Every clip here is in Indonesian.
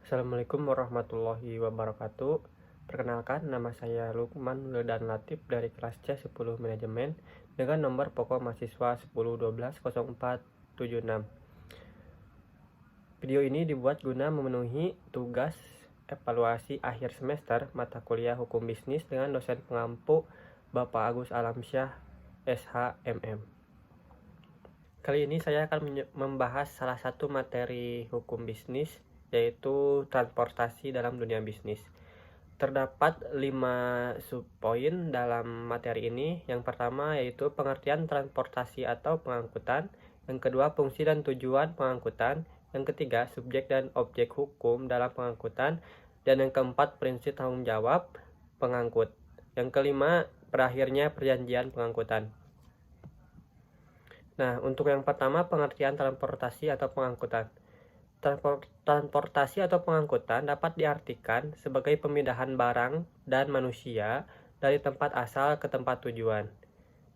Assalamualaikum warahmatullahi wabarakatuh. Perkenalkan, nama saya Lukman Wildan Latif dari kelas C10 Manajemen dengan nomor pokok mahasiswa 10120476. Video ini dibuat guna memenuhi tugas evaluasi akhir semester mata kuliah Hukum Bisnis dengan dosen pengampu Bapak Agus Alamsyah, SHMM. Kali ini saya akan membahas salah satu materi hukum bisnis, yaitu transportasi dalam dunia bisnis. Terdapat 5 subpoin dalam materi ini. Yang pertama yaitu pengertian transportasi atau pengangkutan. Yang kedua, fungsi dan tujuan pengangkutan. Yang ketiga, subjek dan objek hukum dalam pengangkutan. Dan yang keempat, prinsip tanggung jawab pengangkut. Yang kelima, berakhirnya perjanjian pengangkutan. Nah, untuk yang pertama, pengertian transportasi atau pengangkutan. Transportasi atau pengangkutan dapat diartikan sebagai pemindahan barang dan manusia dari tempat asal ke tempat tujuan.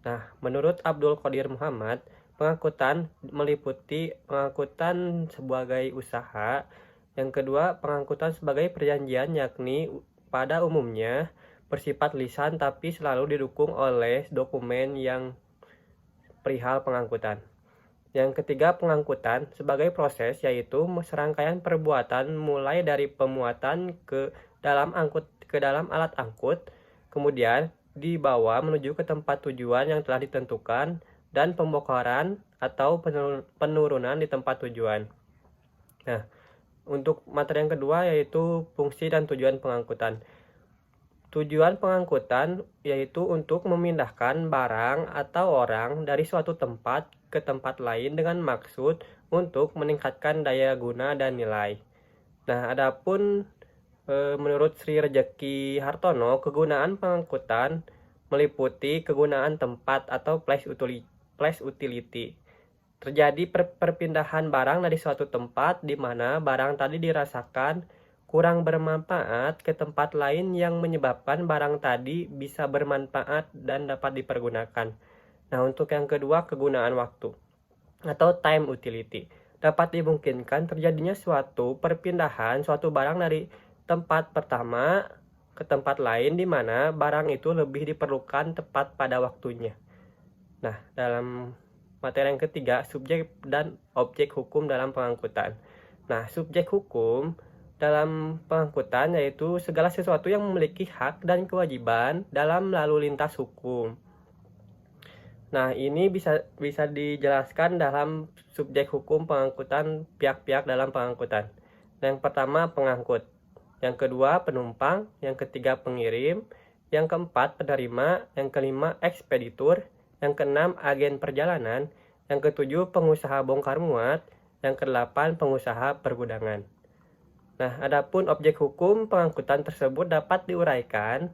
Nah, menurut Abdul Qadir Muhammad, pengangkutan meliputi pengangkutan sebagai usaha. Yang kedua, pengangkutan sebagai perjanjian, yakni pada umumnya bersifat lisan tapi selalu didukung oleh dokumen yang perihal pengangkutan. Yang ketiga, pengangkutan sebagai proses, yaitu serangkaian perbuatan mulai dari pemuatan ke dalam alat angkut, kemudian dibawa menuju ke tempat tujuan yang telah ditentukan, dan pembongkaran atau penurunan di tempat tujuan. Nah, untuk materi yang kedua yaitu fungsi dan tujuan pengangkutan. Tujuan pengangkutan yaitu untuk memindahkan barang atau orang dari suatu tempat ke tempat lain dengan maksud untuk meningkatkan daya guna dan nilai. Nah, adapun menurut Sri Rejeki Hartono, kegunaan pengangkutan meliputi kegunaan tempat atau place utility. Terjadi perpindahan barang dari suatu tempat di mana barang tadi dirasakan kurang bermanfaat ke tempat lain yang menyebabkan barang tadi bisa bermanfaat dan dapat dipergunakan. Nah, untuk yang kedua, kegunaan waktu atau time utility. Dapat dimungkinkan terjadinya suatu perpindahan suatu barang dari tempat pertama ke tempat lain di mana barang itu lebih diperlukan tepat pada waktunya. Nah, dalam materi yang ketiga, subjek dan objek hukum dalam pengangkutan. Nah, subjek hukum dalam pengangkutan yaitu segala sesuatu yang memiliki hak dan kewajiban dalam lalu lintas hukum. Nah, ini bisa dijelaskan dalam subjek hukum pengangkutan pihak-pihak dalam pengangkutan. Nah, yang pertama, pengangkut. Yang kedua, penumpang. Yang ketiga, pengirim. Yang keempat, penerima. Yang kelima, ekspeditur. Yang keenam, agen perjalanan. Yang ketujuh, pengusaha bongkar muat. Yang kedelapan, pengusaha pergudangan. Nah, adapun objek hukum pengangkutan tersebut dapat diuraikan.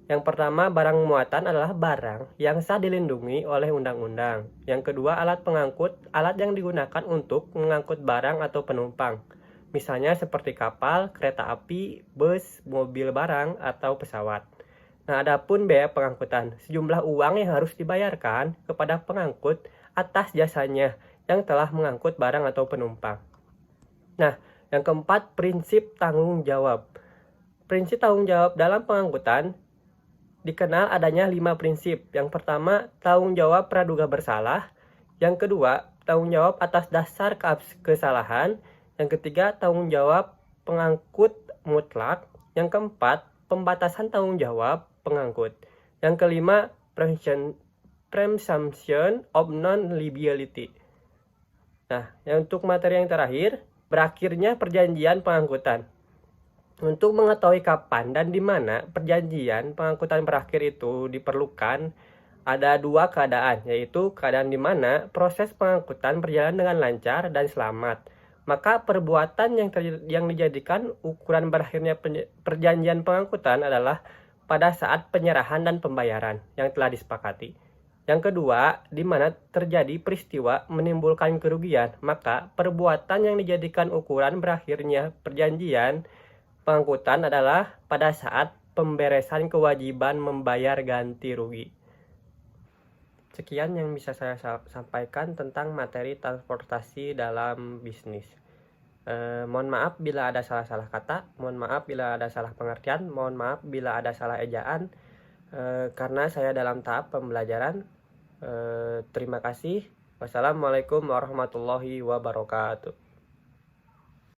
Yang pertama, barang muatan adalah barang yang sah dilindungi oleh undang-undang. Yang kedua, alat pengangkut, alat yang digunakan untuk mengangkut barang atau penumpang. Misalnya seperti kapal, kereta api, bus, mobil barang, atau pesawat. Nah, adapun biaya pengangkutan, sejumlah uang yang harus dibayarkan kepada pengangkut atas jasanya yang telah mengangkut barang atau penumpang. Nah, yang keempat, prinsip tanggung jawab. Prinsip tanggung jawab dalam pengangkutan dikenal adanya 5 prinsip. Yang pertama, tanggung jawab praduga bersalah. Yang kedua, tanggung jawab atas dasar kesalahan. Yang ketiga, tanggung jawab pengangkut mutlak. Yang keempat, pembatasan tanggung jawab pengangkut. Yang kelima, presumption of non-liability. Nah, yang untuk materi yang terakhir, berakhirnya perjanjian pengangkutan. Untuk mengetahui kapan dan di mana perjanjian pengangkutan berakhir itu diperlukan, ada dua keadaan, yaitu keadaan di mana proses pengangkutan berjalan dengan lancar dan selamat. Maka perbuatan yang dijadikan ukuran berakhirnya perjanjian pengangkutan adalah pada saat penyerahan dan pembayaran yang telah disepakati. Yang kedua, di mana terjadi peristiwa menimbulkan kerugian, maka perbuatan yang dijadikan ukuran berakhirnya perjanjian pengangkutan adalah pada saat pemberesan kewajiban membayar ganti rugi. Sekian yang bisa saya sampaikan tentang materi transportasi dalam bisnis. Mohon maaf bila ada salah-salah kata, mohon maaf bila ada salah pengertian, mohon maaf bila ada salah ejaan, karena saya dalam tahap pembelajaran. Terima kasih. Wassalamualaikum warahmatullahi wabarakatuh.